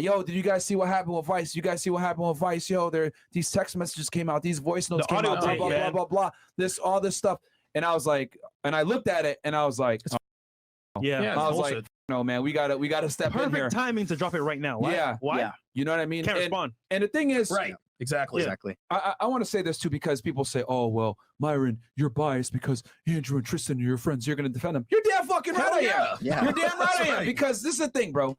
yo, did you guys see what happened with Vice? You guys see what happened with Vice? Yo, these text messages came out, these voice notes came out, blah, blah, blah, blah, blah, all this stuff. And I was like, and I looked at it and I was like, yeah, I was like, no, man, we gotta step in here. Perfect timing to drop it right now. Why? Yeah. Why? Yeah. You know what I mean? Can't respond. And the thing is, right. Exactly. I want to say this too, because people say, oh, well, Myron, you're biased because Andrew and Tristan are your friends. You're going to defend them. You're damn fucking right I am. Yeah. You're damn right I am. Because this is the thing, bro.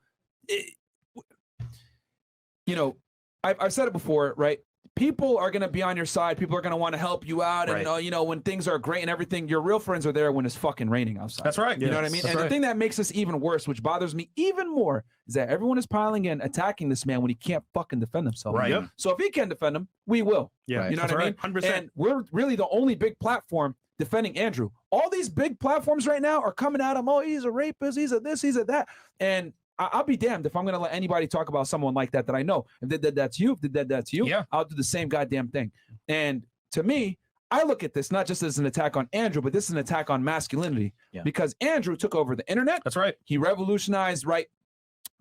You know, I've said it before, right? People are going to be on your side. People are going to want to help you out. And, you know, when things are great and everything, your real friends are there when it's fucking raining outside. That's right. You know what I mean? And the thing that makes this even worse, which bothers me even more, is that everyone is piling in, attacking this man when he can't fucking defend himself. Right. Yep. So if he can defend him, we will. Yeah. You know what I mean? 100%. And we're really the only big platform defending Andrew. All these big platforms right now are coming at him. Oh, he's a rapist. He's a this, he's a that. And I'll be damned if I'm going to let anybody talk about someone like that I know. If they did that to you, I'll do the same goddamn thing. And to me, I look at this not just as an attack on Andrew, but this is an attack on masculinity. Yeah. Because Andrew took over the internet. That's right. He revolutionized,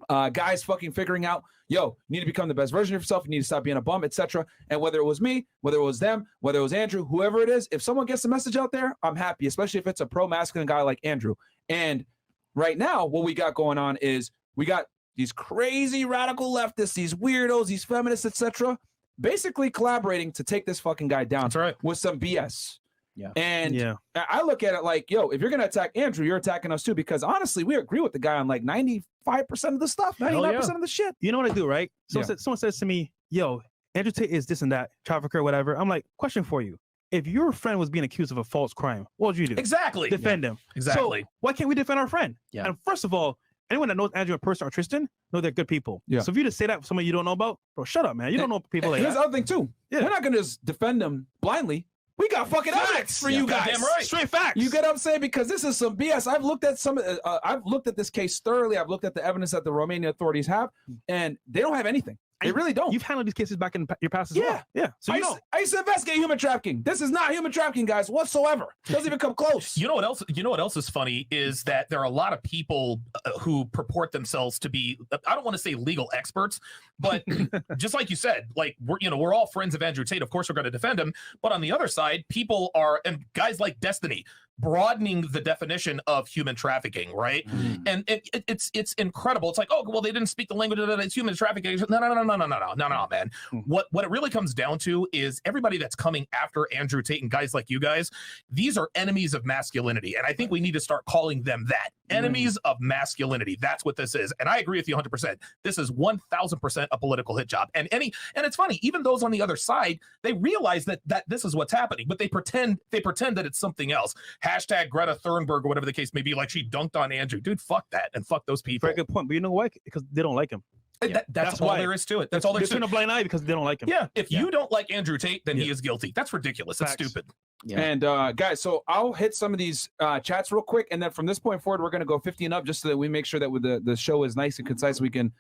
guys fucking figuring out, yo, you need to become the best version of yourself. You need to stop being a bum, etc. And whether it was me, whether it was them, whether it was Andrew, whoever it is, if someone gets the message out there, I'm happy, especially if it's a pro-masculine guy like Andrew. And right now, what we got going on is we got these crazy radical leftists, these weirdos, these feminists, etc., basically collaborating to take this fucking guy down. That's right. With some BS. Yeah. And I look at it like, yo, if you're going to attack Andrew, you're attacking us too, because honestly, we agree with the guy on like 95% of the stuff, 99% of the shit. You know what I do, right? So someone says to me, yo, Andrew Tate is this and that, trafficker, whatever. I'm like, question for you. If your friend was being accused of a false crime, what would you do? Exactly. Defend him. Exactly. So why can't we defend our friend? Yeah. And first of all, anyone that knows Andrew in person or Tristan know they're good people. Yeah. So if you just say that for someone you don't know about, bro, shut up, man. You don't know people like Here's that. the other thing too. Yeah. We're not going to just defend them blindly. We got fucking facts for you guys. Goddamn right. Straight facts. You get what I'm saying? Because this is some BS. I've looked at I've looked at this case thoroughly. I've looked at the evidence that the Romanian authorities have, and they don't have anything. They really don't. You've handled these cases back in your past as well. Yeah. So I used to investigate human trafficking. This is not human trafficking, guys, whatsoever. Doesn't even come close. You know what else? You know what else is funny is that there are a lot of people who purport themselves to be, I don't want to say legal experts, but just like you said, like we're all friends of Andrew Tate. Of course, we're going to defend him. But on the other side, people are, and guys like Destiny, broadening the definition of human trafficking, right? And it's incredible. It's like, oh, well, they didn't speak the language of it's human trafficking. No, man. What it really comes down to is everybody that's coming after Andrew Tate and guys like you guys, these are enemies of masculinity. And I think we need to start calling them that. Enemies of masculinity. That's what this is. And I agree with you 100%. This is 1000% a political hit job. And it's funny, even those on the other side, they realize that this is what's happening, but they pretend that it's something else. Hashtag Greta Thunberg or whatever the case may be, like she dunked on Andrew. Dude, fuck that and fuck those people. Very good point. But you know why? Because they don't like him. That's all there is to it. That's all there is to it. They're a blind eye because they don't like him. Yeah. If you don't like Andrew Tate, then he is guilty. That's ridiculous. That's stupid. Yeah. And guys, so I'll hit some of these chats real quick, and then from this point forward, we're going to go 50 and up, just so that we make sure that with the show is nice and concise. We can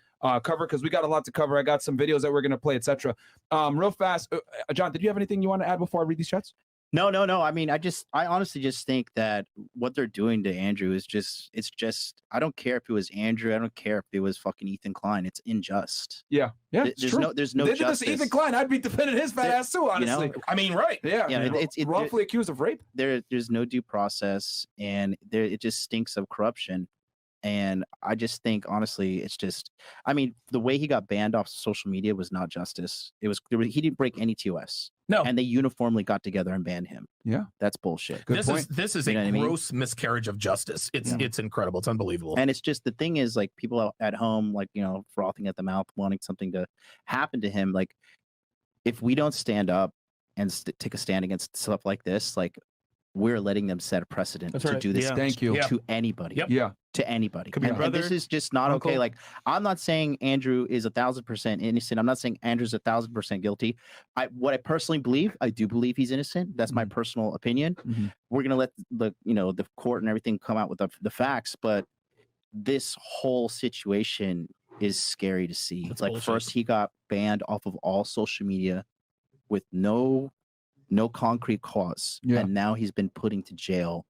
cover, because we got a lot to cover. I got some videos that we're going to play, etc. Real fast, John, did you have anything you want to add before I read these chats? No. I mean, I honestly just think that what they're doing to Andrew is it's just, I don't care if it was Andrew. I don't care if it was fucking Ethan Klein. It's unjust. Yeah. There's no they justice. Did this to Ethan Klein, I'd be defending his fat ass too, honestly. You know, I mean, right. Yeah. It's wrongfully accused of rape. There's no due process, and it just stinks of corruption. And I just think, honestly, it's just, I mean, the way he got banned off social media was not justice. He didn't break any TOS. No. And they uniformly got together and banned him. Yeah. That's bullshit. This is a gross miscarriage of justice. It's incredible. It's unbelievable. And it's just, the thing is, like, people at home, like, frothing at the mouth, wanting something to happen to him. Like, if we don't stand up and take a stand against stuff like this, like, we're letting them set a precedent to do this. Thank you. To anybody. Yep. Yeah. To anybody. Could be And this is just not uncle. okay. Like, I'm not saying Andrew is 1,000% innocent. I'm not saying Andrew's 1,000% guilty. What I personally believe, I do believe he's innocent. That's my personal opinion. We're gonna let the court and everything come out with the facts, but this whole situation is scary to see. It's like, first he got banned off of all social media with no concrete cause, and now he's been put into jail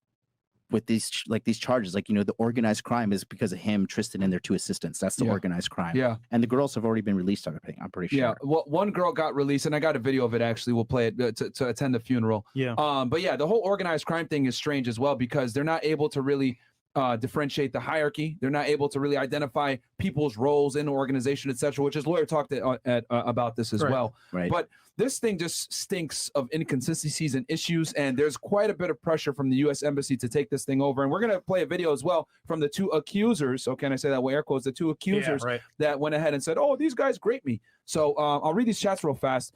with these charges, like, the organized crime is because of him, Tristan, and their 2 assistants. That's the organized crime. Yeah. And the girls have already been released, I'm pretty sure. Yeah. Well, one girl got released, and I got a video of it. Actually, we'll play it to attend the funeral. Yeah. But yeah, the whole organized crime thing is strange as well, because they're not able to really differentiate the hierarchy. They're not able to really identify people's roles in the organization, etc., which is lawyer talked about this as well. Right. But this thing just stinks of inconsistencies and issues, and there's quite a bit of pressure from the U.S. Embassy to take this thing over. And we're going to play a video as well from the 2 accusers. So can I say that way? Air quotes, the 2 accusers that went ahead and said, oh, these guys grape me. So I'll read these chats real fast.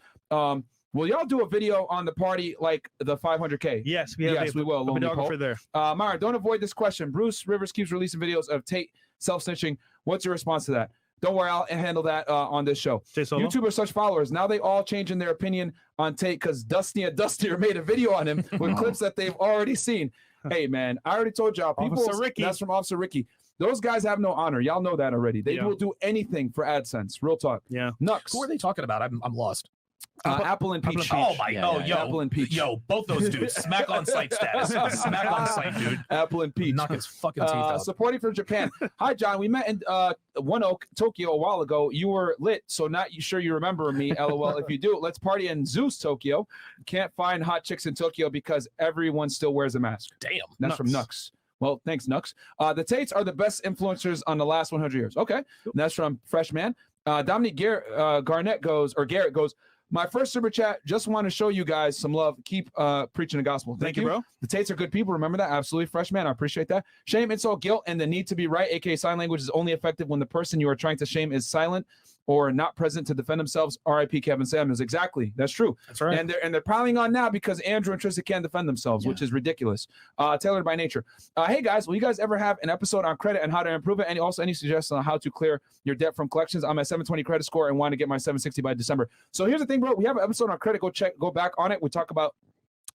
Will y'all do a video on the party like the 500K? Yes, we will. A videographer there. Myron, don't avoid this question. Bruce Rivers keeps releasing videos of Tate self-snitching. What's your response to that? Don't worry, I'll handle that on this show. YouTube are such followers. Now they all changing their opinion on Tate because Dusty and Dustier made a video on him with clips that they've already seen. Hey, man, I already told y'all. That's from Officer Ricky. Those guys have no honor. Y'all know that already. They will do anything for AdSense. Real talk. Yeah. Nux. Who are they talking about? I'm lost. Apple and Peach. Oh my! Apple and Peach. Yo, both those dudes. Smack on site status. Smack on site, dude. Apple and Peach. Knock his fucking teeth out. Supporting from Japan. Hi, John. We met in One Oak, Tokyo a while ago. You were lit, so not sure you remember me. LOL. If you do, let's party in Zeus, Tokyo. Can't find hot chicks in Tokyo because everyone still wears a mask. Damn. That's from Nux. Well, thanks, Nux. The Tates are the best influencers on the last 100 years. Okay. And that's from Freshman. Dominique Garrett goes, my first super chat, just want to show you guys some love. Keep preaching the gospel. Thank you, bro. The Tates are good people. Remember that? Absolutely. Freshman, I appreciate that. Shame, insult, guilt, and the need to be right, aka sign language, is only effective when the person you are trying to shame is silent or not present to defend themselves. R.I.P. Kevin Samuels. Exactly. That's true. That's right. And they're piling on now because Andrew and Tristan can't defend themselves, which is ridiculous. Tailored by nature. Hey, guys, will you guys ever have an episode on credit and how to improve it? And also any suggestions on how to clear your debt from collections? I'm at 720 credit score and want to get my 760 by December. So here's the thing, bro. We have an episode on credit. Go back on it. We talk about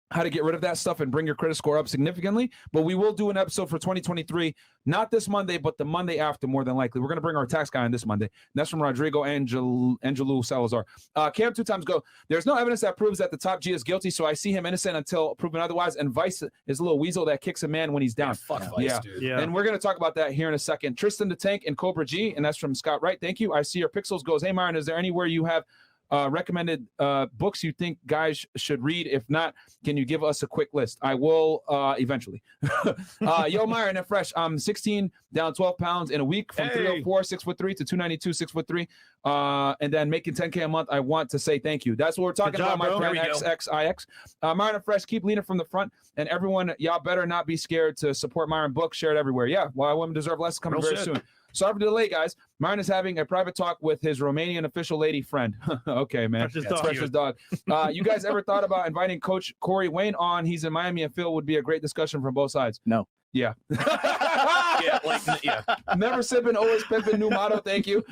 how to get rid of that stuff and bring your credit score up significantly. But we will do an episode for 2023, not this Monday, but the Monday after, more than likely. We're going to bring our tax guy on this Monday. And that's from Rodrigo Angelou Salazar. Cam 2 times go. There's no evidence that proves that the top G is guilty, so I see him innocent until proven otherwise. And Vice is a little weasel that kicks a man when he's down. Fuck Vice, dude. Yeah. And we're going to talk about that here in a second. Tristan the Tank and Cobra G, and that's from Scott Wright. Thank you. I see your pixels goes, hey, Myron, is there anywhere you have recommended books you think guys should read? If not, can you give us a quick list? I will eventually. Yo, Myron and Fresh, I'm 16, down 12 pounds in a week from 304, 6'3" to 292, 6'3", and then making 10K a month. I want to say thank you. That's what we're talking about, my friend XXIX. Myron and Fresh, keep leading from the front, and everyone, y'all better not be scared to support Myron book. Share it everywhere. Yeah, Why Women Deserve Less coming very soon. Sorry for the delay, guys. Myron is having a private talk with his Romanian official lady friend. Okay, man. Precious dog. You guys ever thought about inviting Coach Corey Wayne on? He's in Miami and Phil would be a great discussion from both sides. No. Yeah. yeah. Never sipping, always pimping. New motto. Thank you.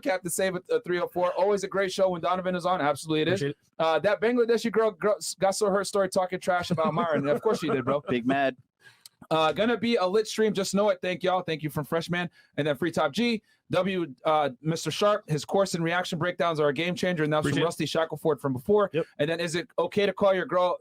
Captain Save at 304. Always a great show when Donovan is on. Absolutely it is. That Bangladeshi girl got so her story talking trash about Myron. Of course she did, bro. Big mad. Gonna be a lit stream. Just know it. Thank y'all. Thank you from Freshman. And then Free Top G. Mr. Sharp, his course and reaction breakdowns are a game changer. And that's from Rusty Shackleford from before. Yep. And then is it okay to call your girl?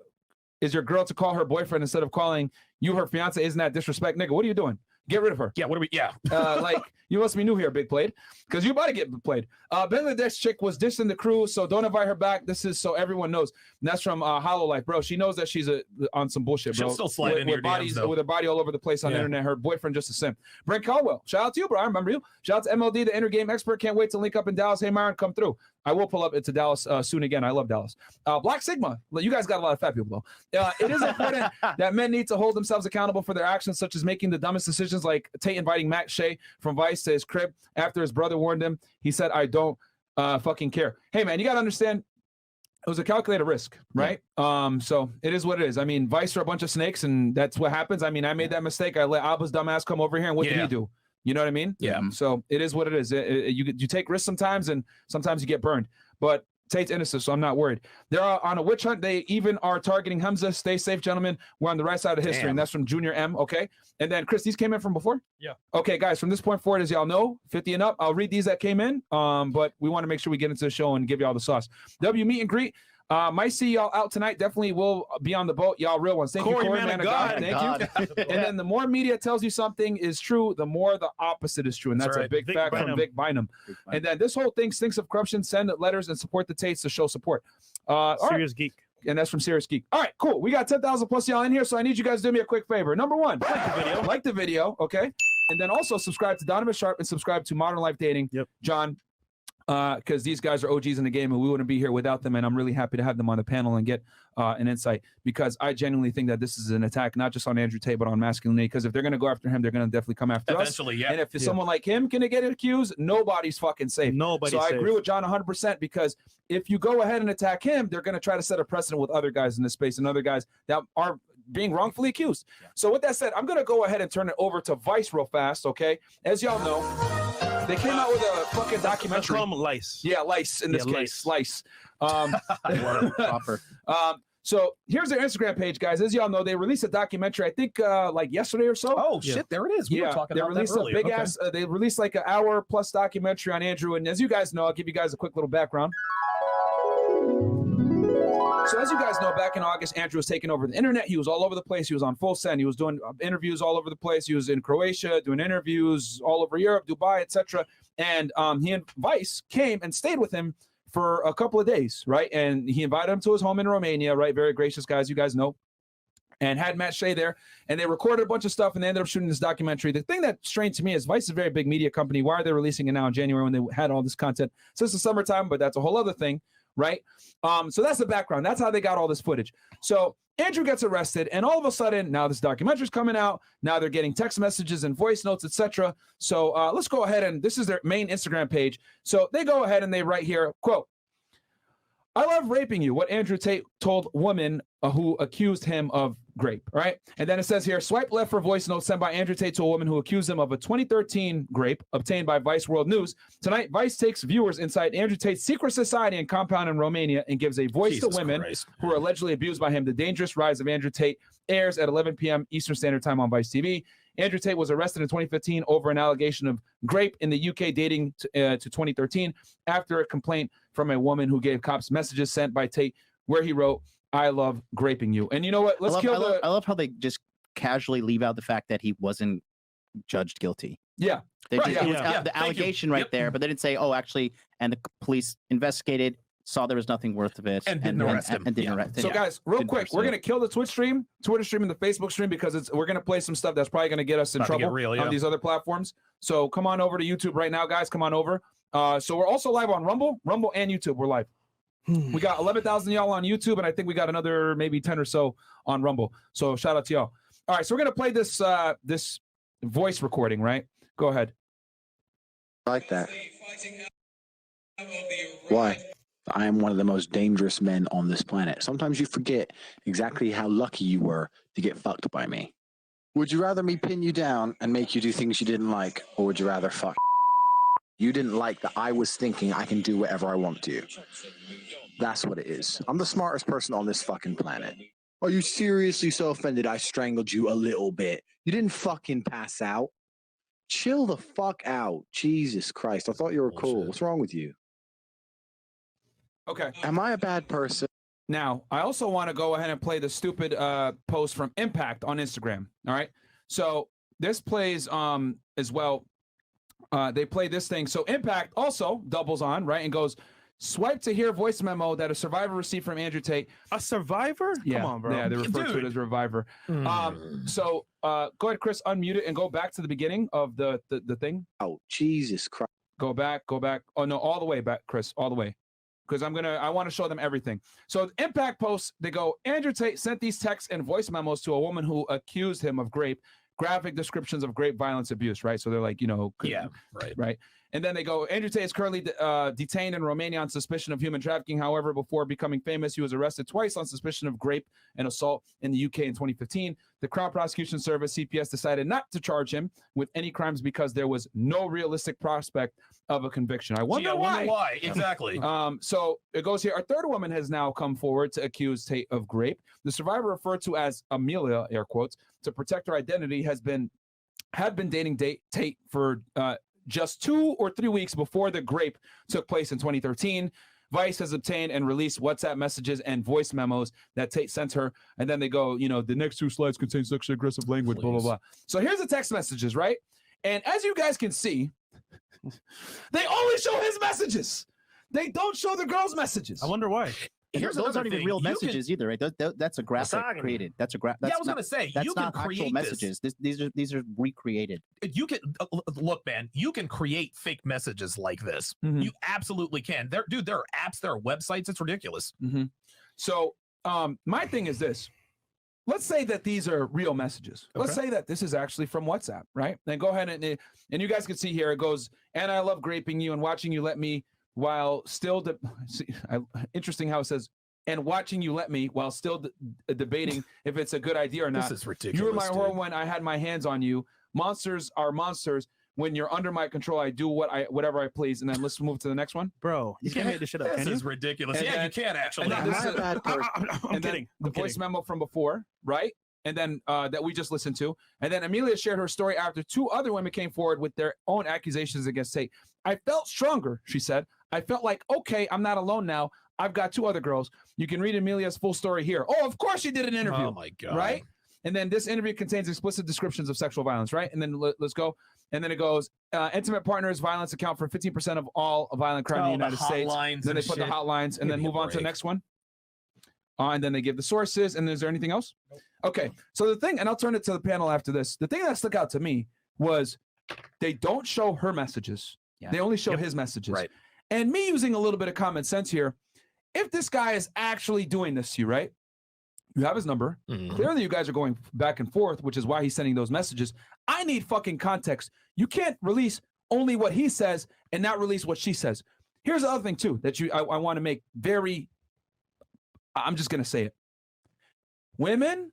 Is your girl to call her boyfriend instead of calling you her fiance? Isn't that disrespect? Nigga, what are you doing? Get rid of her. Yeah, what are we? Yeah. Like, you must be new here, Big Played, because you about to get played. Bangladesh chick was dissing the crew, so don't invite her back. This is so everyone knows. And that's from Hollow Life, bro. She knows that she's on some bullshit, bro. She'll still slide into your DMs, though. With her body all over the place on the internet. Her boyfriend just a simp. Brent Caldwell, shout out to you, bro. I remember you. Shout out to MLD, the inner game expert. Can't wait to link up in Dallas. Hey, Myron, come through. I will pull up into Dallas soon again. I love Dallas. Black Sigma. You guys got a lot of fat people, though. It is important that men need to hold themselves accountable for their actions, such as making the dumbest decisions, like Tate inviting Matt Shea from Vice to his crib after his brother warned him. He said, I don't fucking care. Hey, man, you got to understand, it was a calculated risk, right? Yeah. So it is what it is. I mean, Vice are a bunch of snakes, and that's what happens. I mean, I made that mistake. I let Abba's dumbass come over here, and what did he do? You know what I mean? Yeah. So it is what it is. You take risks sometimes, and sometimes you get burned. But Tate's innocent, so I'm not worried. They're on a witch hunt. They even are targeting Hamza. Stay safe, gentlemen. We're on the right side of history, and that's from Junior M, okay? And then, Chris, these came in from before? Yeah. Okay, guys, from this point forward, as y'all know, 50 and up, I'll read these that came in, but we want to make sure we get into the show and give y'all the sauce. W, meet and greet. Might see y'all out tonight. Definitely will be on the boat. Y'all real ones. Thank you, Corey, man of God. Thank you. And then the more media tells you something is true, the more the opposite is true. And that's a big fact from Vic Bynum. And then this whole thing stinks of corruption. Send letters and support the Tates to show support. Serious Geek. And that's from Serious Geek. All right, cool. We got 10,000 plus y'all in here, so I need you guys to do me a quick favor. Number one, like the video, okay? And then also subscribe to Donovan Sharp and subscribe to Modern Life Dating. Yep. John, because these guys are OGs in the game and we wouldn't be here without them. And I'm really happy to have them on the panel and get an insight, because I genuinely think that this is an attack, not just on Andrew Tate, but on masculinity. Because if they're going to go after him, they're going to definitely come after us. Yeah. And if someone like him can get accused, nobody's fucking safe. Nobody's safe. I agree with John 100%, because if you go ahead and attack him, they're going to try to set a precedent with other guys in this space and other guys that are being wrongfully accused. So with that said, I'm going to go ahead and turn it over to Vice real fast, okay? As y'all know, they came out with a fucking documentary. Let's call him Lice. Yeah, Lice in this case. Slice. Proper. So here's their Instagram page, guys. As y'all know, they released a documentary, I think like yesterday or so. Oh, shit, there it is. We were talking about that earlier. Big ass, they released like an hour plus documentary on Andrew. And as you guys know, I'll give you guys a quick little background. So as you guys know, back in August, Andrew was taking over the internet. He was all over the place. He was on full send. He was doing interviews all over the place. He was in Croatia doing interviews all over Europe, Dubai, etc. And he and Vice came and stayed with him for a couple of days, right? And he invited him to his home in Romania, right? Very gracious guys, you guys know. And had Matt Shea there, and they recorded a bunch of stuff, and they ended up shooting this documentary. The thing that's strange to me is Vice is a very big media company. Why are they releasing it now in January when they had all this content since the summertime? But that's a whole other thing, right? So that's the background. That's how they got all this footage. So Andrew gets arrested, and all of a sudden, now this documentary's coming out. Now they're getting text messages and voice notes, etc. So let's go ahead, and this is their main Instagram page. So they go ahead and they write here, quote, "I love raping you," what Andrew Tate told woman who accused him of rape, right? And then it says here, swipe left for voice note sent by Andrew Tate to a woman who accused him of a 2013 rape obtained by Vice World News. Tonight, Vice takes viewers inside Andrew Tate's secret society and compound in Romania and gives a voice to women who are allegedly abused by him. The Dangerous Rise of Andrew Tate airs at 11 p.m. Eastern Standard Time on Vice TV. Andrew Tate was arrested in 2015 over an allegation of rape in the UK dating to 2013 after a complaint from a woman who gave cops messages sent by Tate where he wrote, "I love graping you." And you know what? I love how they just casually leave out the fact that he wasn't judged guilty. Yeah. It was the allegation there, but they didn't say, oh, actually, and the police investigated, saw there was nothing worth of it, and didn't arrest him. So guys, real quick, we're gonna kill the Twitch stream, Twitter stream, and the Facebook stream, because we're gonna play some stuff that's probably gonna get us in trouble on these other platforms. So come on over to YouTube right now, guys. Come on over. So we're also live on Rumble and YouTube. We're live. We got 11,000 y'all on YouTube, and I think we got another maybe 10 or so on Rumble. So shout out to y'all. All right, so we're gonna play this this voice recording, right? Go ahead. I like that. Why? I am one of the most dangerous men on this planet. Sometimes you forget exactly how lucky you were to get fucked by me. Would you rather me pin you down and make you do things you didn't like, or would you rather fuck? You didn't like that I was thinking I can do whatever I want to. That's what it is. I'm the smartest person on this fucking planet. Are you seriously so offended I strangled you a little bit? You didn't fucking pass out. Chill the fuck out. Jesus Christ. I thought you were cool. What's wrong with you? Okay. Am I a bad person? Now, I also want to go ahead and play the stupid post from Impact on Instagram. All right. So this plays as well. They play this thing. So Impact also doubles on, right, and goes, swipe to hear voice memo that a survivor received from Andrew Tate. A survivor? Yeah. Come on, bro. Yeah, they refer to it as reviver. So go ahead, Chris, unmute it and go back to the beginning of the thing. Oh, Jesus Christ. Go back. Oh, no, all the way back, Chris, all the way. Because I want to show them everything. So Impact posts, they go, Andrew Tate sent these texts and voice memos to a woman who accused him of rape, graphic descriptions of rape, violence, abuse, right? So they're like, right. And then they go, Andrew Tate is currently detained in Romania on suspicion of human trafficking. However, before becoming famous, he was arrested twice on suspicion of rape and assault in the UK in 2015. The Crown Prosecution Service, CPS, decided not to charge him with any crimes because there was no realistic prospect of a conviction. I wonder why. Exactly. So it goes here. A third woman has now come forward to accuse Tate of rape. The survivor, referred to as Amelia, air quotes, to protect her identity, had been dating Tate for just 2 or 3 weeks before the rape took place in 2013. Vice has obtained and released WhatsApp messages and voice memos that Tate sent her. And then they go, the next 2 slides contain sexually aggressive language, blah, blah, blah. So here's the text messages, right? And as you guys can see, they only show his messages. They don't show the girl's messages. I wonder why. Here's those aren't even thing. real messages either, right? That's a graphic created. That's a graphic. Yeah, I was gonna say that's you not can create actual messages. These are recreated. You can look, man. You can create fake messages like this. Mhm. You absolutely can. There are apps, there are websites. It's ridiculous. Mm-hmm. So my thing is this. Let's say that these are real messages. Let's say that this is actually from WhatsApp, right? Then go ahead and you guys can see here, it goes, and I love graping you and watching you let me while still, interesting how it says, and watching you let me while still debating if it's a good idea or not. This is ridiculous. You were my whore when I had my hands on you. Monsters are monsters. When you're under my control, I do whatever I please. And then let's move to the next one. Bro, you can't make this shit up, This can is you? ridiculous. And Yeah, then- you can actually. and then this is- I'm kidding. The voice memo from before, right? And then that we just listened to. And then Amelia shared her story after 2 other women came forward with their own accusations against Tate. I felt stronger, she said. I felt like, okay, I'm not alone now. I've got 2 other girls. You can read Amelia's full story here. Oh, of course she did an interview. Oh my god. Right? And then this interview contains explicit descriptions of sexual violence, right? And then let's go. And then it goes, intimate partners violence account for 15% of all violent crime in the United States. Then they put the hotlines and then move on to the next one. And then they give the sources. And is there anything else? Nope. Okay. So the thing, and I'll turn it to the panel after this. The thing that stuck out to me was they don't show her messages. Yeah. They only show his messages. Right. And me using a little bit of common sense here, if this guy is actually doing this to you, right? You have his number. Mhm. Clearly, you guys are going back and forth, which is why he's sending those messages. I need fucking context. You can't release only what he says and not release what she says. Here's the other thing, too, that I want to make very, I'm just going to say it. Women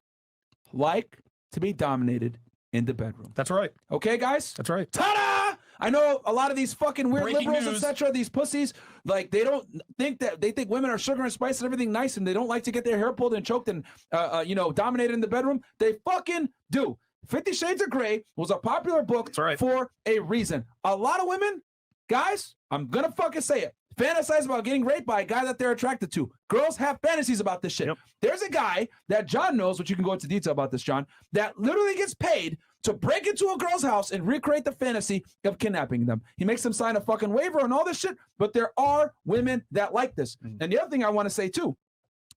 like to be dominated in the bedroom. That's right. Okay, guys? That's right. Ta-da! I know a lot of these fucking weird Breaking liberals, news. etc., these pussies, like they think women are sugar and spice and everything nice, and they don't like to get their hair pulled and choked and dominated in the bedroom. They fucking do. 50 Shades of Grey was a popular book for a reason. A lot of women, guys, I'm gonna fucking say it, fantasize about getting raped by a guy that they're attracted to. Girls have fantasies about this shit. Yep. There's a guy that John knows, which you can go into detail about this, John, that literally gets paid to break into a girl's house and recreate the fantasy of kidnapping them. He makes them sign a fucking waiver and all this shit, but there are women that like this. Mm-hmm. And the other thing I want to say too,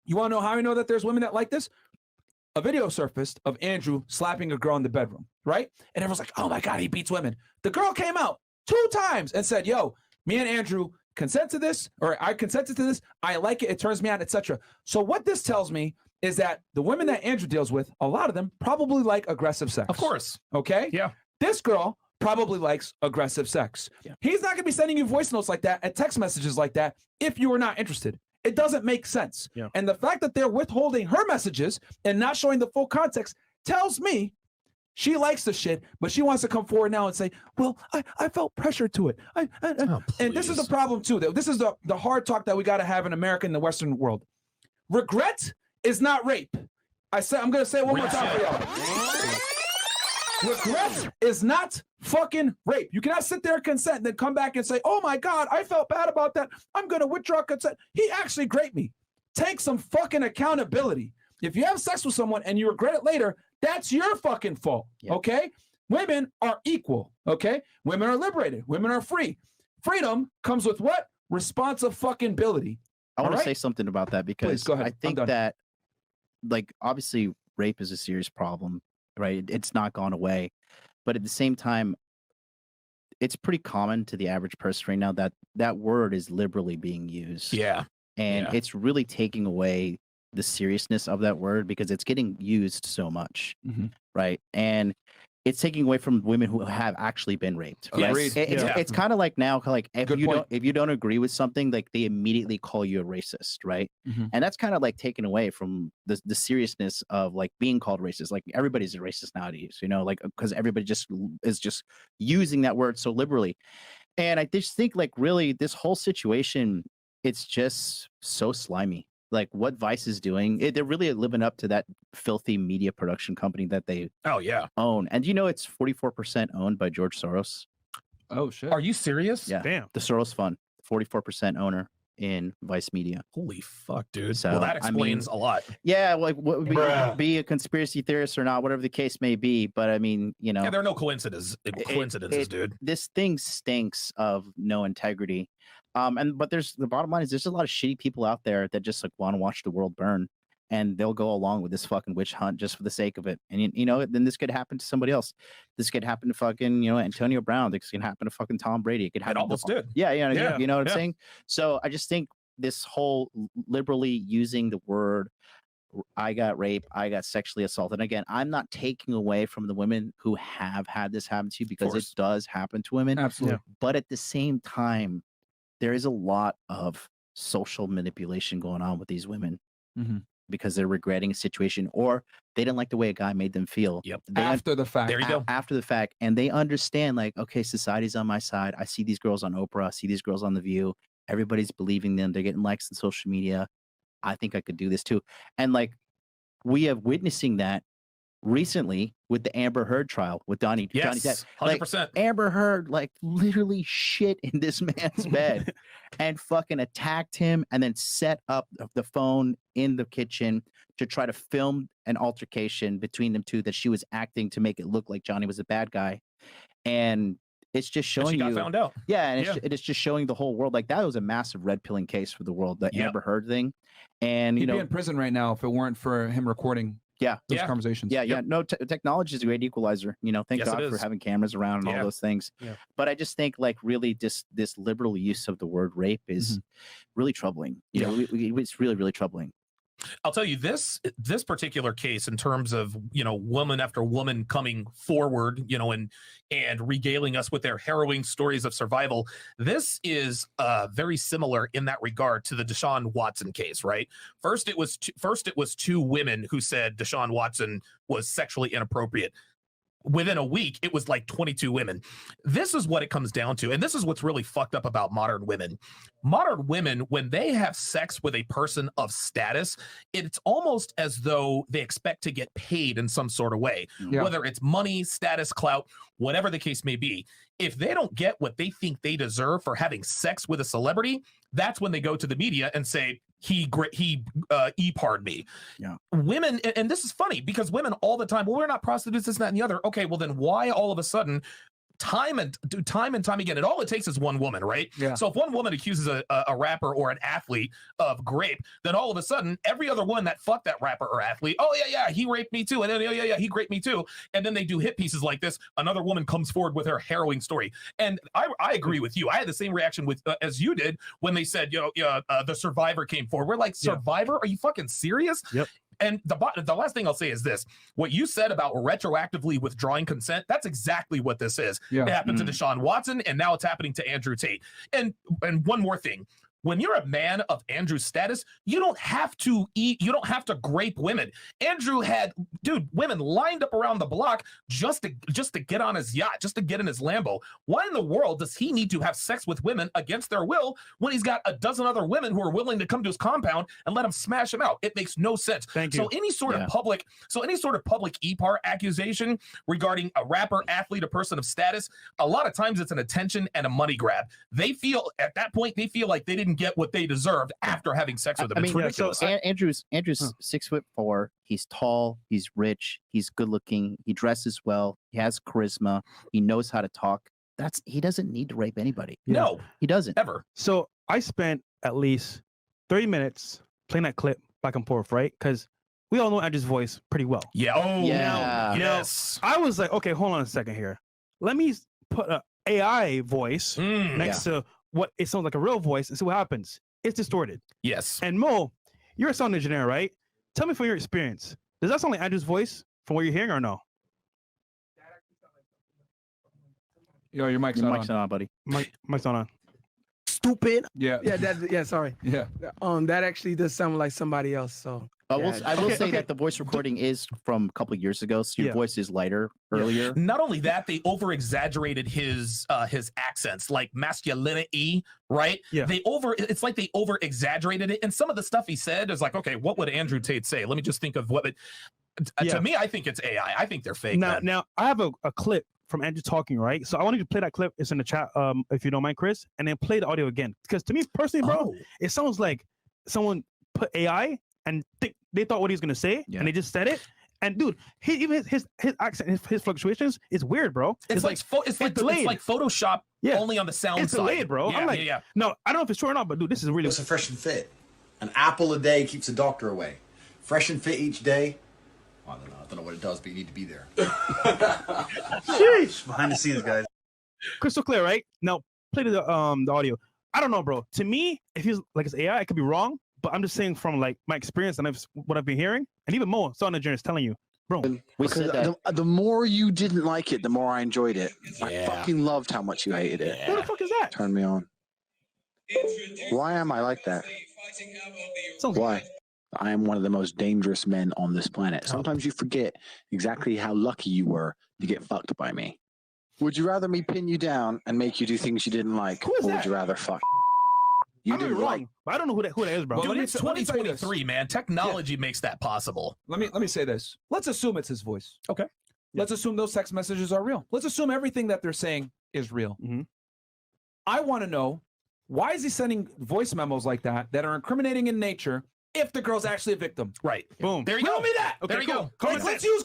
you want to know how I know that there's women that like this? A video surfaced of Andrew slapping a girl in the bedroom, right? And everyone's like, oh my God, he beats women. The girl came out 2 times and said, yo, me and Andrew consent to this, or I consented to this. I like it. It turns me on, etc. So what this tells me is that the women that Andrew deals with, a lot of them probably like aggressive sex. Of course. Okay? Yeah. This girl probably likes aggressive sex. Yeah. He's not going to be sending you voice notes like that and text messages like that if you are not interested. It doesn't make sense. Yeah. And the fact that they're withholding her messages and not showing the full context tells me she likes the shit, but she wants to come forward now and say, well, I felt pressure to it. And this is the problem too. This is the hard talk that we got to have in America and the Western world. Regret is not rape. I'm going to say it one more time for y'all. Regret is not fucking rape. You cannot sit there and consent and then come back and say, oh my God, I felt bad about that. I'm going to withdraw consent. He actually raped me. Take some fucking accountability. If you have sex with someone and you regret it later, that's your fucking fault. Yeah. Okay? Women are equal. Okay? Women are liberated. Women are free. Freedom comes with what? Responsive fucking ability. I want to say something about that because Please, go ahead. I think that, like, obviously rape is a serious problem, right? It's not gone away. But at the same time, it's pretty common to the average person right now that that word is liberally being used. Yeah. And it's really taking away the seriousness of that word because it's getting used so much, right? And it's taking away from women who have actually been raped. Yes. It's kind of like now, like if you don't agree with something, like they immediately call you a racist, right? And that's kind of like taken away from the seriousness of like being called racist. Like everybody's a racist nowadays, you know, like because everybody is just using that word so liberally. And I just think like really this whole situation, it's just so slimy. Like what Vice is doing, they're really living up to that filthy media production company that they own. And you know it's 44% owned by George Soros. Oh shit! Are you serious? Yeah. Damn. The Soros Fund, 44% owner. in Vice Media. Holy fuck, dude. So, well, that I mean, explains a lot. Yeah, like what would Bruh. be a conspiracy theorist or not, whatever the case may be. But I mean, you know, Yeah, there are no coincidences, dude. this thing stinks of no integrity. But there's the bottom line is there's a lot of shitty people out there that just like want to watch the world burn, and they'll go along with this fucking witch hunt just for the sake of it. And you know, then this could happen to somebody else. This could happen to fucking, you know, Antonio Brown. This can happen to fucking Tom Brady. It could happen. It almost did. Yeah, yeah, Yeah, you know what I'm yeah. saying. So I just think this whole liberally using the word I got raped, I got sexually assaulted. Again, I'm not taking away from the women who have had this happen to you because it course. does happen to women. Absolutely. But at the same time, there is a lot of social manipulation going on with these women Mhm. because they're regretting a situation or they didn't like the way a guy made them feel. Yep. They After the fact. There you go. after the fact, and they understand like, okay, society's on my side. I see these girls on Oprah, I see these girls on The View. Everybody's believing them. They're getting likes on social media. I think I could do this too. And like we have witnessing that recently with the Amber Heard trial with Johnny Depp. Yes, Like, 100%. Amber Heard like literally shit in this man's bed and fucking attacked him and then set up the phone in the kitchen to try to film an altercation between them two that she was acting to make it look like Johnny was a bad guy. And it's just And showing she got you, found out. yeah, and Yeah. it is just showing the whole world like that was a massive red pilling case for the world, the Yep. Amber Heard thing. And you He'd be know, in prison right now if it weren't for him recording yeah, those Yeah. conversations. yeah, yeah. No, technology is a great equalizer. You know, thank Yes, it God for is. having cameras around and Yeah. all those things. Yeah. But I just think like really this liberal use of the word rape is really troubling. You know, it's really, really troubling. I'll tell you this particular case in terms of, you know, woman after woman coming forward, you know, and regaling us with their harrowing stories of survival. This is very similar in that regard to the Deshaun Watson case, right? First it was two women who said Deshaun Watson was sexually inappropriate. Within a week, it was like 22 women. This is what it comes down to. And this is what's really fucked up about modern women. Modern women, when they have sex with a person of status, it's almost as though they expect to get paid in some sort of way, Yeah. whether it's money, status, clout, whatever the case may be. If they don't get what they think they deserve for having sex with a celebrity, that's when they go to the media and say, he e-parded me. Yeah. Women, and this is funny because women all the time, well, we're not prostitutes, this, that, and the other. Okay, well then why all of a sudden time and time again, and all it takes is one woman, right? Yeah. So if one woman accuses a rapper or an athlete of rape, then all of a sudden every other one that fucked that rapper or athlete, oh yeah, he raped me too, and then yeah, he raped me too, and then they do hit pieces like this. Another woman comes forward with her harrowing story, and I agree with you. I had the same reaction with as you did when they said, you know, the Survivor came forward. We're like, Survivor? Are you fucking serious? Yep. And the last thing I'll say is this: what you said about retroactively withdrawing consent, that's exactly what this is. Yeah. It happened to Deshaun Watson, and now it's happening to Andrew Tate. And one more thing. When you're a man of Andrew's status, you don't have to grape women. Andrew had, women lined up around the block just to get on his yacht, just to get in his Lambo. Why in the world does he need to have sex with women against their will when he's got a dozen other women who are willing to come to his compound and let him smash him out? It makes no sense. Thank you. So any sort of public e-part accusation regarding a rapper, athlete, a person of status, a lot of times it's an attention and a money grab. They feel at that point like they didn't get what they deserved after having sex with them. I It's mean, ridiculous. Andrew's 6'4". He's tall. He's rich. He's good looking. He dresses well. He has charisma. He knows how to talk. He doesn't need to rape anybody. No, He doesn't. ever. So I spent at least 30 minutes playing that clip back and forth, right? Because we all know Andrew's voice pretty well. Yeah. Oh, Yeah. yes. I was like, okay, hold on a second here. Let me put an AI voice Mm, next to what it sounds like a real voice and see what happens. It's distorted. yes. And Mo, you're a sound engineer, right? Tell me from your experience, does that sound like Andrew's voice from what you're hearing or no? Yo, your mic's Your not mic's on. not on, buddy. Mic's not on. Stupid. Yeah. Yeah, sorry. Yeah. That actually does sound like somebody else. So I Yeah, will okay, say okay. that the voice recording is from a couple of years ago, so your Yeah. voice is lighter earlier. Not only that, they over exaggerated his accents, like masculinity, right? Yeah. It's like they over exaggerated it. And some of the stuff he said is like, okay, what would Andrew Tate say? Let me just think of what it. Yeah. To me, I think it's AI. I think they're fake. man. Now I have a clip from Andrew talking, right? So I want you to play that clip. It's in the chat, if you don't mind, Chris, and then play the audio again. Because to me personally, bro, it sounds like someone put AI and they thought what he was gonna say, and they just said it. And dude, even his accent, his fluctuations is weird, bro. It's like Photoshop, only on the sound it's side. Delayed, bro. I'm like, no, I don't know if it's true or not, but dude, this is really. It's a fresh and fit. An apple a day keeps a doctor away. Fresh and fit each day. I don't know what it does, but you need to be there. Sheesh. Behind the scenes, guys. Crystal clear, right? Now play the audio. I don't know, bro. To me, if he's like it's AI, I could be wrong, but I'm just saying from like my experience and what I've been hearing, and even more, so on the journey is telling you, bro. The more you didn't like it, the more I enjoyed it. I fucking loved how much you hated it. What the fuck is that? Turn me on. Why am I like that? Why? I am one of the most dangerous men on this planet. Sometimes you forget exactly how lucky you were to get fucked by me. Would you rather me pin you down and make you do things you didn't like, or would you rather fuck? You didn't like. But I don't know who that is, bro. Dude, it's 2023, man. Technology makes that possible. Let me say this. Let's assume it's his voice. Okay. Let's assume those text messages are real. Let's assume everything that they're saying is real. I want to know, why is he sending voice memos like that are incriminating in nature if the girl's actually a victim? Right. Boom. There you go. Tell me that. Okay, there you go. Let's use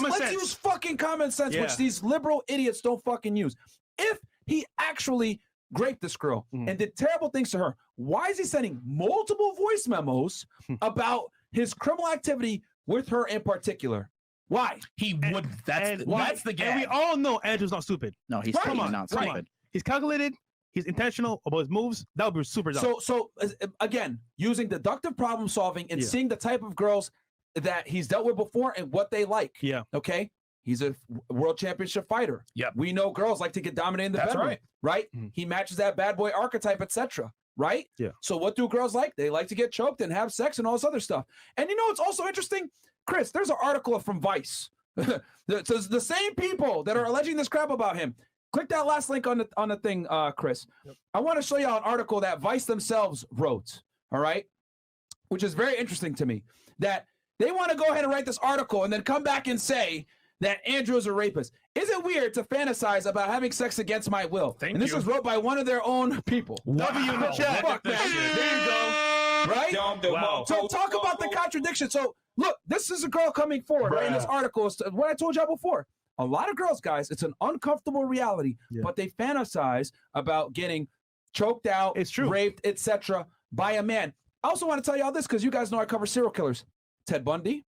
let's use fucking common sense, which these liberal idiots don't fucking use. If he actually raped this girl and did terrible things to her, why is he sending multiple voice memos about his criminal activity with her in particular? Why? He would. That's the gag. And we all know Andrew's not stupid. No, he's not stupid. Right. He's calculated. He's intentional about his moves. That would be super dumb. So again, using deductive problem solving and seeing the type of girls that he's dealt with before and what they like. Yeah. Okay. He's a world championship fighter. Yeah. We know girls like to get dominated in the bedroom. Right. He matches that bad boy archetype, etc. Right. Yeah. So what do girls like? They like to get choked and have sex and all this other stuff. And you know, it's also interesting, Chris. There's an article from Vice. the same people that are alleging this crap about him. Click that last link on the thing, Chris. Yep. I want to show you an article that Vice themselves wrote, all right? Which is very interesting to me, that they want to go ahead and write this article and then come back and say that Andrew is a rapist. Is it weird to fantasize about having sex against my will? This is wrote by one of their own people. Wow. W in the chat. Fuck, man. There you go. Right? Wow. So talk about the contradiction. So look, this is a girl coming forward right, in this article. It's what I told y'all before. A lot of girls, guys, it's an uncomfortable reality, but they fantasize about getting choked out, raped, etc. by a man. I also want to tell y'all this because you guys know I cover serial killers. Ted Bundy,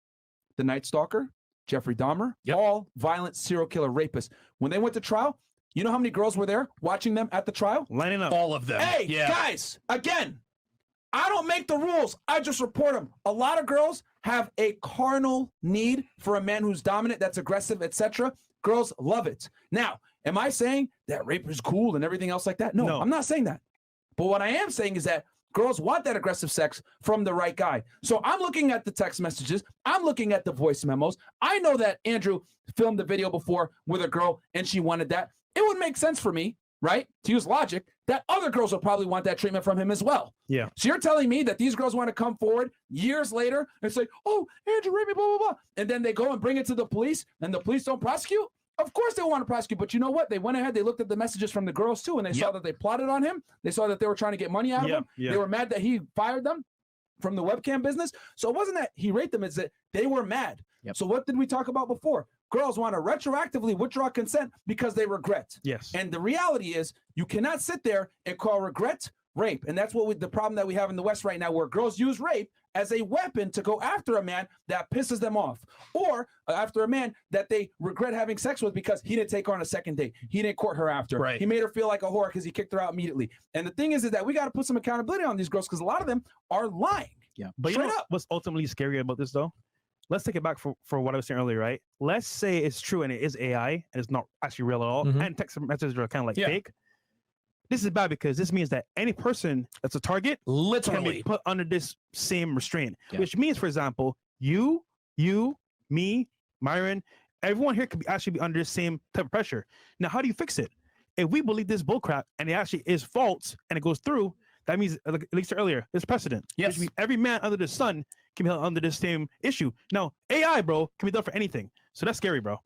the Night Stalker, Jeffrey Dahmer, all violent serial killer rapists. When they went to trial, you know how many girls were there watching them at the trial? Lining up. All of them. Hey, guys, again, I don't make the rules. I just report them. A lot of girls have a carnal need for a man who's dominant, that's aggressive, etc. Girls love it. Now, am I saying that rape is cool and everything else like that? No, I'm not saying that. But what I am saying is that girls want that aggressive sex from the right guy. So I'm looking at the text messages. I'm looking at the voice memos. I know that Andrew filmed a video before with a girl and she wanted that. It would make sense for me, right, to use logic, that other girls will probably want that treatment from him as well. Yeah. So you're telling me that these girls want to come forward years later and say, oh, Andrew raped me, blah, blah, blah. And then they go and bring it to the police and the police don't prosecute? Of course they want to prosecute, but you know what? They went ahead, they looked at the messages from the girls too, and they saw that they plotted on him. They saw that they were trying to get money out of him. They were mad that he fired them from the webcam business. So it wasn't that he raped them, it's that they were mad. So what did we talk about before? Girls want to retroactively withdraw consent because they regret. Yes. And the reality is you cannot sit there and call regret rape. And that's what the problem that we have in the West right now, where girls use rape as a weapon to go after a man that pisses them off, or after a man that they regret having sex with because he didn't take her on a second date. He didn't court her after. He made her feel like a whore because he kicked her out immediately. And the thing is that we got to put some accountability on these girls because a lot of them are lying. But Straight you know up. what's ultimately scary about this though? Let's take it back for what I was saying earlier, right? Let's say it's true and it is AI and it's not actually real at all, and text messages are kind of like fake. This is bad because this means that any person that's a target can be put under this same restraint, which means, for example, you, me, Myron, everyone here could actually be under the same type of pressure. Now, how do you fix it? If we believe this bullcrap and it actually is false and it goes through, that means, like at least earlier, there's precedent. Yes. Which means every man under the sun can be held under this same issue. Now, AI, bro, can be done for anything. So that's scary, bro.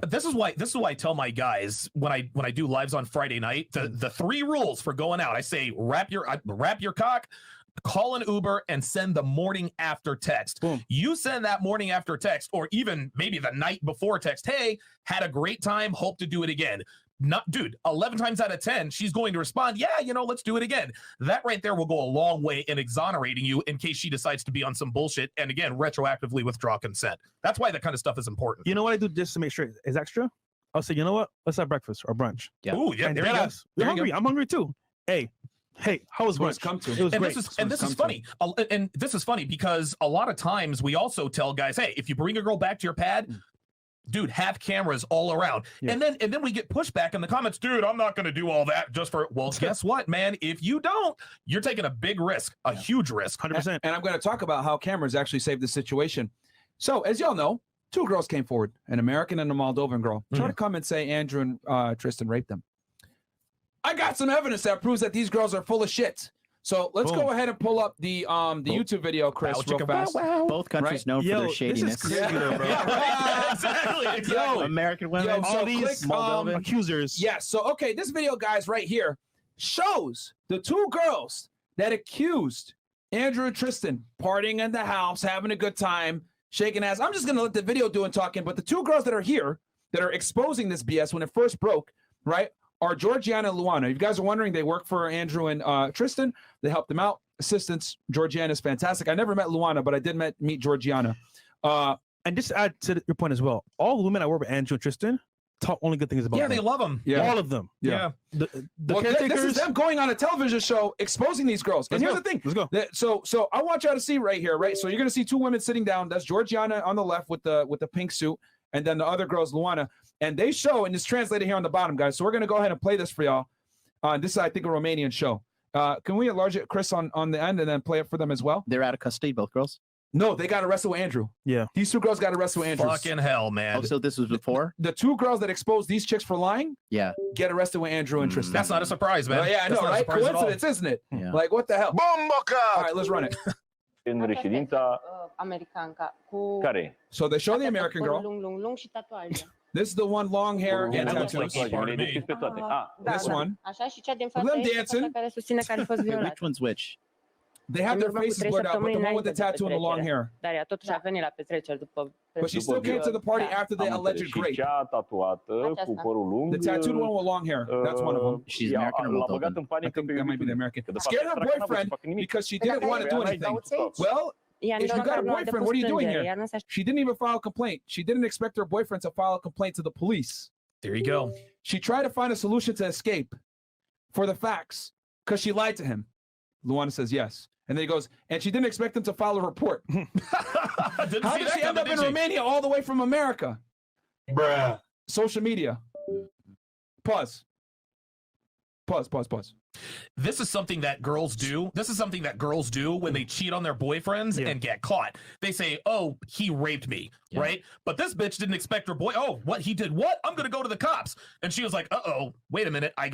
This is why I tell my guys when I do lives on Friday night, the 3 rules for going out. I say wrap your cock, call an Uber, and send the morning after text. Boom. You send that morning after text, or even maybe the night before text. Hey, had a great time. Hope to do it again. Dude, 11 times out of 10, she's going to respond, yeah, let's do it again. That right there will go a long way in exonerating you in case she decides to be on some bullshit and, again, retroactively withdraw consent. That's why that kind of stuff is important. You know what I do just to make sure it's extra? I'll say, you know what? Let's have breakfast or brunch. Yeah. Ooh, yeah, And there you go. We're hungry. I'm hungry too. Hey, how was brunch? Come to. It was And great. this is funny. And this is funny because a lot of times we also tell guys, hey, if you bring a girl back to your pad, dude, have cameras all around. Yeah. And then we get pushback in the comments, dude, I'm not going to do all that just for, well, guess what, man? If you don't, you're taking a big risk, a huge risk. 100%. And I'm going to talk about how cameras actually saved the situation. So, as y'all know, 2 girls came forward, an American and a Moldovan girl, try to come and say Andrew and Tristan raped them. I got some evidence that proves that these girls are full of shit. So let's go ahead and pull up the YouTube video, Chris, real fast. Both countries known for their This is shadiness. crazy, though, bro. Exactly. American women, All so these Moldovan. accusers. Yeah, so, okay, this video, guys, right here shows the 2 girls that accused Andrew and Tristan partying in the house, having a good time, shaking ass. I'm just going to let the video do and talking, but the 2 girls that are here that are exposing this BS when it first broke, right, are Georgiana and Luana. If you guys are wondering, they work for Andrew and Tristan. They helped them out. Assistants. Georgiana is fantastic. I never met Luana, but I did meet Georgiana. And just to add to your point as well, all the women I work with, Andrew and Tristan, talk only good things about Yeah, them. they love them. Yeah. All of them. Yeah. The Well, this caretakers. is them going on a television show exposing these girls. And here's the thing. Let's go. So I want y'all to see right here, right? So you're gonna see 2 women sitting down. That's Georgiana on the left with the pink suit, and then the other girl's Luana. And they show, and it's translated here on the bottom, guys. So we're gonna go ahead and play this for y'all. This is, I think, a Romanian show. Can we enlarge it, Chris, on the end, and then play it for them as well? They're out of custody, both girls. No, they got arrested with Andrew. Yeah. These 2 girls got arrested with Andrew. Fucking hell, man. Oh, so this was before? The 2 girls that exposed these chicks for lying, Yeah. get arrested with Andrew and Tristan. That's not a surprise, man. Yeah, I know, That's not a right? surprise at all. Coincidence, isn't it? Yeah. Like, what the hell? All right, let's run it. În reședința americanca cu care? So they show the American girl. lung și tatuaje. This is the one long hair and that looks tattoos. like part of me. Descris pe toate. This one. Așa, și cea din Them față este dancing. fata care susține că a fost Which violat. one's which? They have their În urmă cu faces 3 blurred out, but the săptămâni one with the înainte de tattoo and the long petrecere. hair. Dar ea totuși a venit la petreceri după But she still came to the party after the Am alleged înțeles. Și rape. cea tatuată cu părul lung. The tattooed one with long hair. That's one of them. She's American or L-a băgat Moldovan? în I panică think pe that might be the iubitul. American. Că de fapt Scared her săraca n-a boyfriend putut să facă nimic. because she didn't want to do anything. Well, Ea If nici you got măcar a nu a boyfriend, depus what are you doing plângere. here? Ea nu se she didn't even file a complaint. She didn't expect her boyfriend to file a complaint to the police. There you go. She tried to find a solution to escape for the facts because she lied to him. Luana says yes. And then he goes, and she didn't expect him to file a report. Didn't How see did that she end coming, up in did she? Romania all the way from America? Bruh. Social media. Pause. Pause. This is something that girls do. This is something that girls do when they cheat on their boyfriends and get caught. They say, oh, he raped me, right? But this bitch didn't expect her boy. Oh, what? He did what? I'm going to go to the cops. And she was like, uh-oh, wait a minute. I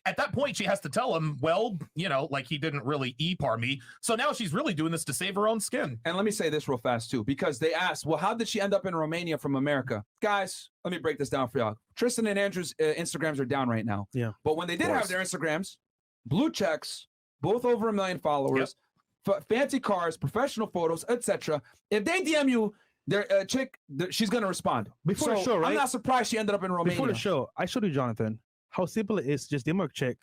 at that point, she has to tell him, well, you know, like he didn't really e-par me. So now she's really doing this to save her own skin. And let me say this real fast, too, because they asked, well, how did she end up in Romania from America? Guys, let me break this down for y'all. Tristan and Andrew's Instagrams are down right now. Yeah. But when they did have their Instagrams, blue checks, both over 1 million followers, fancy cars, professional photos, etc. If they DM you, their chick, she's going to respond. Before the show, right? I'm not surprised she ended up in Romania. Before the show, I showed you, Jonathan, how simple it is to just DM a chick,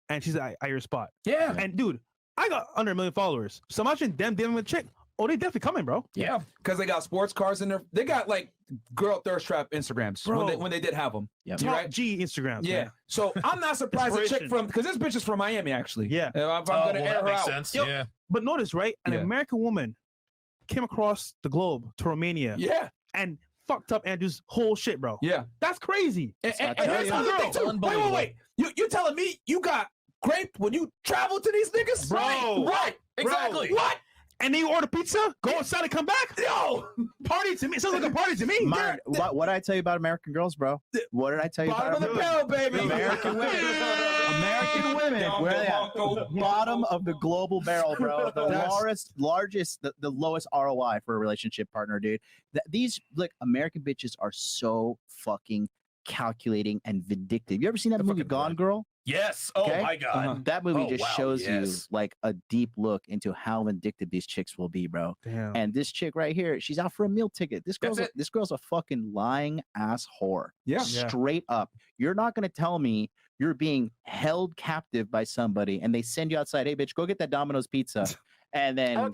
and she's at your spot. Yeah. And dude, I got under 1 million followers. So imagine them dealing with a chick. Oh, they definitely coming, bro. Yeah. Because they got sports cars in there. They got like girl thirst trap Instagrams Bro. when they did have them. Yep. Top Right? G Instagrams. Yeah. Man. So I'm not surprised a chick Inspiration. from, because this bitch is from Miami, actually. Yeah. If I'm going to air that her makes out. sense. Yo, Yeah. But notice, right? An Yeah. American woman came across the globe to Romania Yeah. and fucked up Andrew's whole shit, bro. Yeah. That's crazy. And not here's true. the other thing, too. Unbelievable. Wait. You telling me you got raped when you traveled to these niggas? Bro. What? Exactly. What? and then you order pizza, go outside and come back. Yo, party to me. It sounds like a party to me. Myron, what did I tell you about American girls, bro? What did I tell you Bottom about of the barrel, baby. American women? American women, where they at? Bottom of the global barrel, bro. The the lowest ROI for a relationship partner, dude. These American bitches are so fucking calculating and vindictive. You ever seen that movie Gone Girl? Yes. Oh my God. That movie just wow, shows you yes. like a deep look into how vindictive these chicks will be, bro. Damn. And this chick right here, she's out for a meal ticket. This girl's a fucking lying ass whore. Yeah. Straight up. You're not gonna tell me you're being held captive by somebody and they send you outside. Hey, bitch, go get that Domino's pizza, and then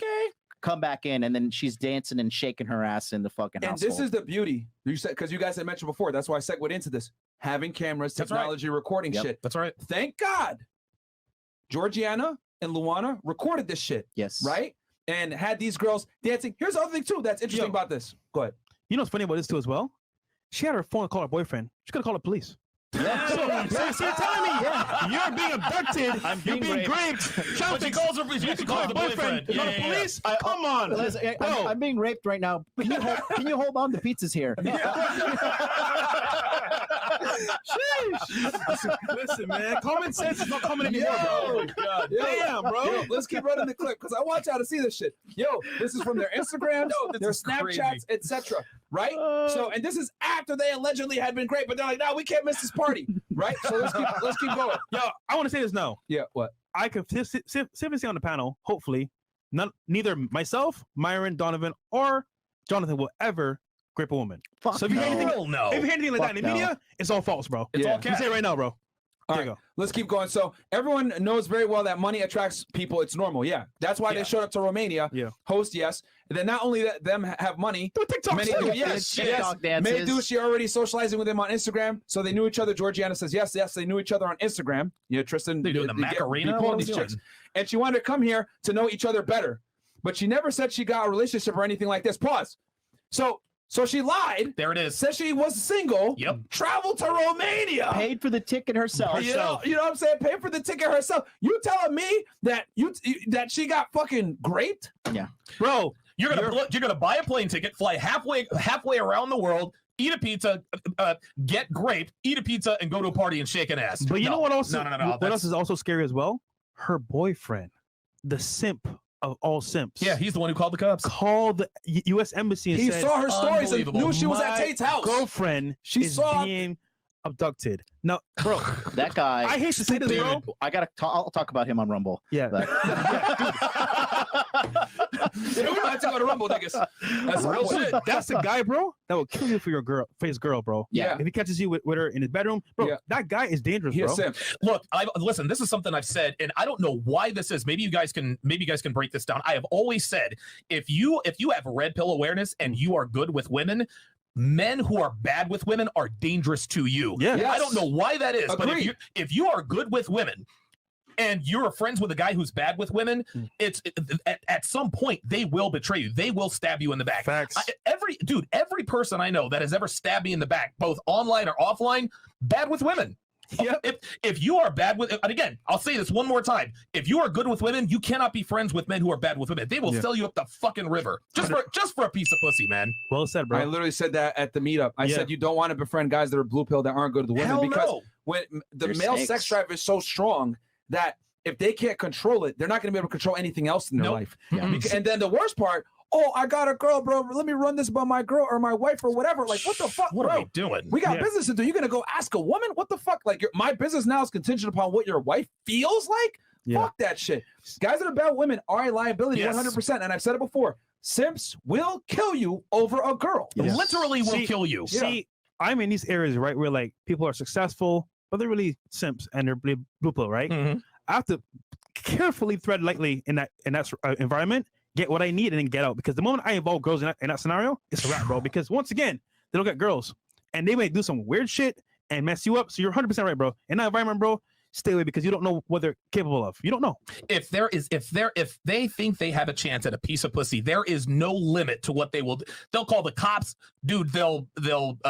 come back in, and then she's dancing and shaking her ass in the fucking house. And this is the beauty you said, because you guys had mentioned before. That's why I segued into this. Having cameras, technology, recording shit. That's right. Thank God, Georgiana and Luana recorded this shit. Yes. Right, and had these girls dancing. Here's the other thing too that's interesting about this. Go ahead. You know what's funny about this too as well? She had her phone call her boyfriend. She could have called the police. Yeah. So you're telling me you're being abducted, you're being raped. But she calls her, she calls the boyfriend. Call the police? Come on. Listen, I'm being raped right now. Can you hold on? The pizza's here. Listen, man. Common sense is not coming anymore, bro. God. Damn, bro. Yo, let's keep running the clip because I want y'all to see this shit. Yo, this is from their Instagrams, their Snapchats, etc. Right? So, and this is after they allegedly had been great, but they're like, no, we can't miss this party. Right? So let's keep going. Yo, I want to say this now. Yeah, what? I could simply say on the panel, hopefully, neither myself, Myron, Donovan, or Jonathan will ever grape a woman. Fuck so if you hear anything, no. if you hear anything like that in the media, it's all false, bro. It's all You say it right now, bro. All right, let's keep going. So everyone knows very well that money attracts people. It's normal. Yeah. That's why they showed up to Romania. Yeah. Host, yes. And then not only that them have money. Do TikTok. Many do, yes. TikTok dances. Many do. She already socializing with him on Instagram. So they knew each other. Georgiana says, yes, they knew each other on Instagram. Yeah, Tristan. They're doing the Macarena. What are these they chicks. doing? And she wanted to come here to know each other better. But she never said she got a relationship or anything like this. Pause. So she lied. There it is. Said she was single. Yep. Traveled to Romania. Paid for the ticket herself. You know what I'm saying? Paid for the ticket herself. You telling me that that she got fucking raped? Yeah, bro. You're gonna buy a plane ticket, fly halfway around the world, eat a pizza, get graped, eat a pizza, and go to a party and shake an ass. But you know what else? No. What else is also scary as well? Her boyfriend, the simp of all simps. Yeah, he's the one who called the cops. Called the U.S. Embassy and He said, saw her stories and knew she was at "My Tate's house. girlfriend is being abducted." Now, bro, that guy. I hate to say this, bro. I'll talk about him on Rumble. Yeah. We don't have to go to Rumble, niggas. That's real shit. That's the guy, bro, that will kill you for his girl, bro. Yeah. If he catches you with her in his bedroom, bro, that guy is dangerous, bro. Look, listen, this is something I've said, and I don't know why this is. Maybe you guys can break this down. I have always said, if you have red pill awareness and you are good with women, men who are bad with women are dangerous to you. Yeah. I don't know why that is, but if you are good with women and you're friends with a guy who's bad with women, at some point they will betray you. They will stab you in the back. Facts. Every person I know that has ever stabbed me in the back, both online or offline, bad with women. Yeah. If you are bad with, and again, I'll say this one more time: if you are good with women, you cannot be friends with men who are bad with women. They will sell you up the fucking river just for a piece of pussy, man. Well said, bro. I literally said that at the meetup. I said you don't want to befriend guys that are blue pill that aren't good with women. Hell because no. when the They're male snakes. sex drive is so strong that if they can't control it, they're not going to be able to control anything else in their life. Yeah. And then the worst part, oh, I got a girl, bro. Let me run this by my girl or my wife or whatever. Like, what the fuck, What bro? are we doing? We got business to do. You're gonna go ask a woman? What the fuck? Like, my business now is contingent upon what your wife feels like. Fuck that shit. Guys that are bad women are a liability, 100%. And I've said it before. Simps will kill you over a girl. Literally will kill you. See, I'm in these areas, right, where like people are successful, but they're really simps and they're blue pill, right? Mhm. I have to carefully tread lightly in that environment, get what I need, and then get out. Because the moment I involve girls in that scenario, it's a wrap, bro. Because once again, they don't get girls, and they may do some weird shit and mess you up. So you're 100% right, bro. In that environment, bro, stay away because you don't know what they're capable of. You don't know. If they think they have a chance at a piece of pussy, there is no limit to what they will do. They'll call the cops, dude. They'll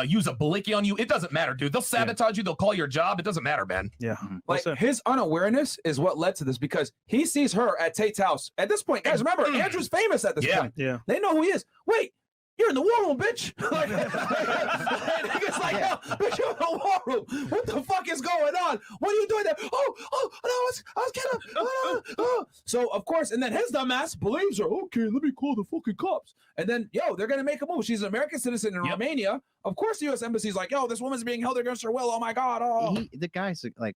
use a blicky on you. It doesn't matter, dude. They'll sabotage you. They'll call your job. It doesn't matter, man. Yeah. Like his unawareness is what led to this because he sees her at Tate's house. At this point, guys, remember Andrew's famous at this point. Yeah. They know who he is. Wait. You're in the war room, bitch. Like, niggas like, yo, bitch, you're in the war room. What the fuck is going on? What are you doing there? Oh, no, I was kidding. So, of course, and then his dumbass believes her. Okay, let me call the fucking cops. And then, yo, they're going to make a move. She's an American citizen in Romania. Of course, the U.S. Embassy's like, yo, this woman's being held against her will. Oh, my God. Oh. The guy's like,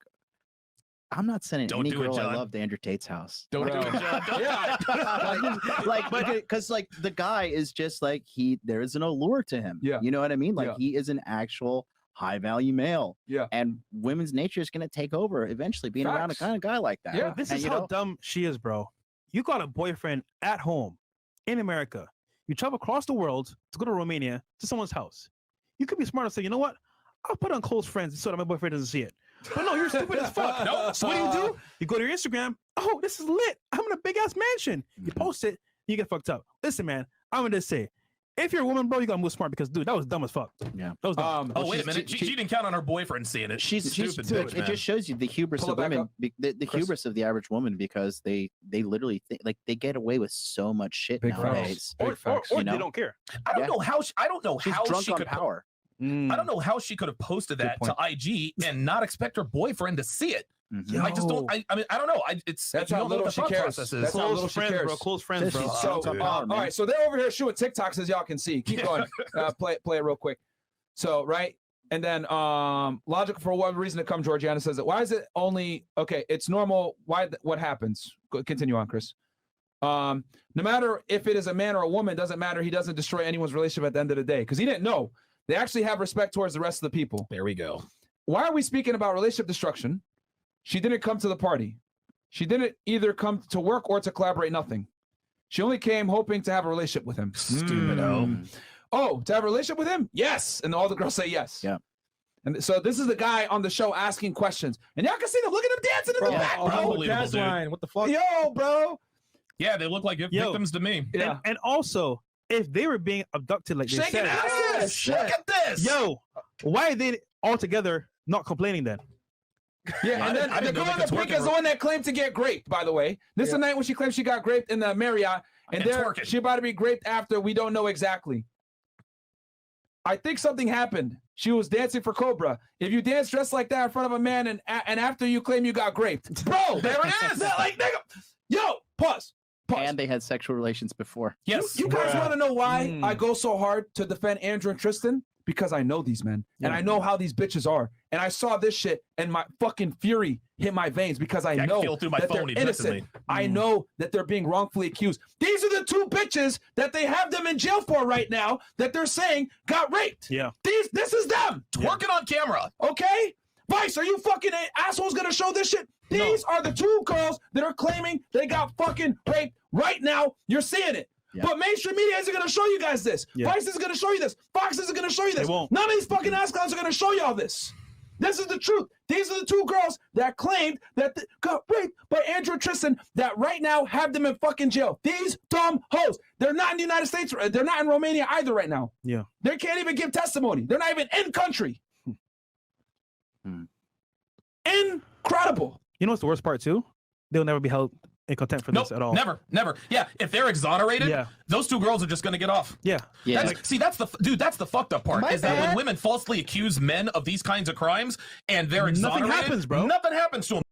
I'm not sending any girl I love to Andrew Tate's house. Don't do it, John. Like, because like the guy is just like there is an allure to him. Yeah. You know what I mean? Like he is an actual high value male. Yeah. And women's nature is going to take over eventually being around a kind of guy like that. Yeah. This is how dumb she is, bro. You got a boyfriend at home in America. You travel across the world to go to Romania to someone's house. You could be smart and say, you know what? I'll put on close friends so that my boyfriend doesn't see it. But no, you're stupid as fuck. No. So what do? You go to your Instagram. Oh, this is lit. I'm in a big ass mansion. You post it. You get fucked up. Listen, man. I'm gonna just say, if you're a woman, bro, you gotta move smart because, dude, that was dumb as fuck. Yeah. That was dumb. Oh, wait a minute. She didn't count on her boyfriend seeing it. She's stupid dude, bitch, it man. just shows you the hubris Pull of it back women, up. the hubris of the average woman because they literally think like they get away with so much shit Big nowadays. facts. Or you know? they don't care. I don't know how. She's drunk she on could. power. I don't know how she could have posted that to IG and not expect her boyfriend to see it. I just don't. I mean, I don't know. That's how little she cares. That's how little she cares. Bro. Close friends, bro. So, all right. So they're over here shooting TikToks as y'all can see. Keep going. Play it real quick. So, right. And then logical for one reason to come, Georgiana says it. Why is it only okay? It's normal. Why? What happens? Continue on, Chris. No matter if it is a man or a woman, doesn't matter. He doesn't destroy anyone's relationship at the end of the day because he didn't know. They actually have respect towards the rest of the people. There we go. Why are we speaking about relationship destruction? She didn't come to the party. She didn't either come to work or to collaborate, nothing. She only came hoping to have a relationship with him. Stupido. Oh, to have a relationship with him? Yes. And all the girls say yes. Yeah. And so this is the guy on the show asking questions. And y'all can see them. Look at them dancing in the back, bro. Unbelievable, dude. What the fuck? Yo, bro. Yeah, they look like victims to me. Yeah. And also, if they were being abducted like they Shaking said, ass. Look at this. yo, why are they all together not complaining then? Yeah, and then the girl in the pink is the one that claimed to get raped, by the way. This is the night when she claimed she got raped in the Marriott. And there she about to be raped after. We don't know exactly. I think something happened. She was dancing for Cobra. If you dance dressed like that in front of a man and after you claim you got raped, bro, there it is. Like, nigga, yo, pause. And they had sexual relations before. Yes. You guys want to know why I go so hard to defend Andrew and Tristan? Because I know these men and I know how these bitches are. And I saw this shit and my fucking fury hit my veins because I know feel through my that they're phone innocent. I know that they're being wrongfully accused. These are the two bitches that they have them in jail for right now that they're saying got raped. Yeah. This is them. Twerking on camera. Okay? Vice, are you fucking assholes gonna show this shit? These are the two girls that are claiming they got fucking raped right now. You're seeing it. Yeah. But mainstream media isn't going to show you guys this. Yeah. Vice isn't going to show you this. Fox isn't going to show you this. None of these fucking ass clowns are going to show y'all this. This is the truth. These are the two girls that claimed that got raped by Andrew and Tristan that right now have them in fucking jail. These dumb hoes. They're not in the United States. They're not in Romania either right now. Yeah. They can't even give testimony. They're not even in country. Incredible. You know what's the worst part too? They'll never be held in contempt for this at all. Never. Yeah, if they're exonerated, those two girls are just gonna get off. Yeah. That's the fucked up part is that when women falsely accuse men of these kinds of crimes and they're exonerated, nothing happens, bro. Nothing happens to them.